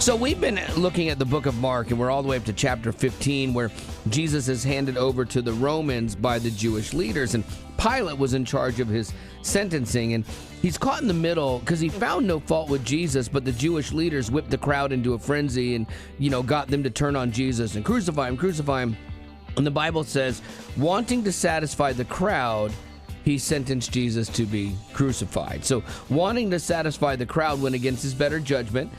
So we've been looking at the book of Mark, and we're all the way up to chapter 15, where Jesus is handed over to the Romans by the Jewish leaders, and Pilate was in charge of his sentencing, and he's caught in the middle because he found no fault with Jesus, but the Jewish leaders whipped the crowd into a frenzy and, got them to turn on Jesus and crucify him, crucify him. And the Bible says, wanting to satisfy the crowd, he sentenced Jesus to be crucified. So wanting to satisfy the crowd went against his better judgment,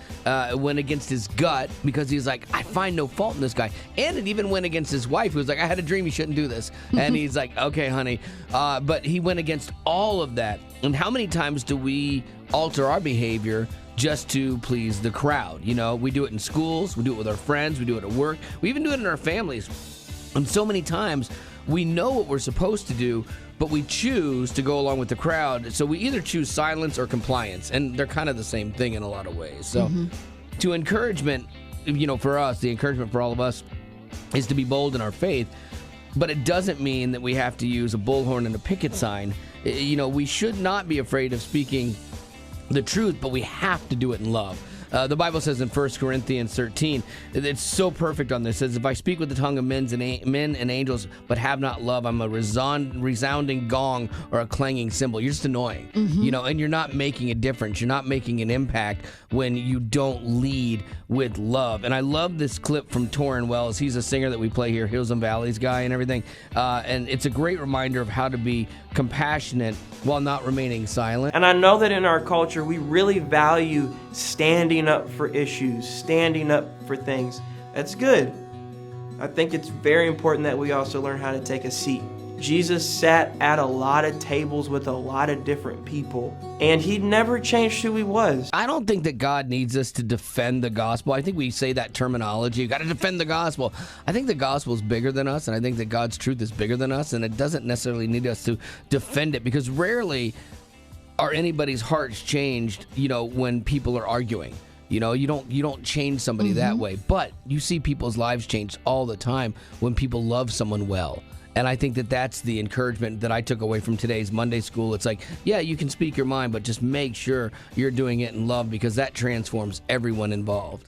went against his gut, because he's like, I find no fault in this guy. And it even went against his wife, who was like, I had a dream, you shouldn't do this. And he's like, okay, honey. But he went against all of that. And how many times do we alter our behavior just to please the crowd? We do it in schools, we do it with our friends, we do it at work, we even do it in our families. And so many times we know what we're supposed to do, but we choose to go along with the crowd. So we either choose silence or compliance, and they're kind of the same thing in a lot of ways. So to encouragement, for us, the encouragement for all of us is to be bold in our faith, but it doesn't mean that we have to use a bullhorn and a picket sign. We should not be afraid of speaking the truth, but we have to do it in love. The Bible says in 1 Corinthians 13, it's so perfect on this. It says, if I speak with the tongue of men and angels, but have not love, I'm a resounding gong or a clanging cymbal. You're just annoying, and you're not making a difference. You're not making an impact when you don't lead with love. And I love this clip from Torrin Wells. He's a singer that we play here, Hills and Valleys guy and everything. And it's a great reminder of how to be compassionate while not remaining silent. And I know that in our culture, we really value standing up for issues, standing up for things. That's good. I think it's very important that we also learn how to take a seat. Jesus sat at a lot of tables with a lot of different people, and he never changed who he was. I don't think that God needs us to defend the gospel. I think we say that terminology, you got to defend the gospel. I think the gospel is bigger than us, and I think that God's truth is bigger than us, and it doesn't necessarily need us to defend it, because rarely are anybody's hearts changed, when people are arguing. You don't change somebody that way, but you see people's lives change all the time when people love someone well. And I think that that's the encouragement that I took away from today's Monday school. It's like, yeah, you can speak your mind, but just make sure you're doing it in love, because that transforms everyone involved.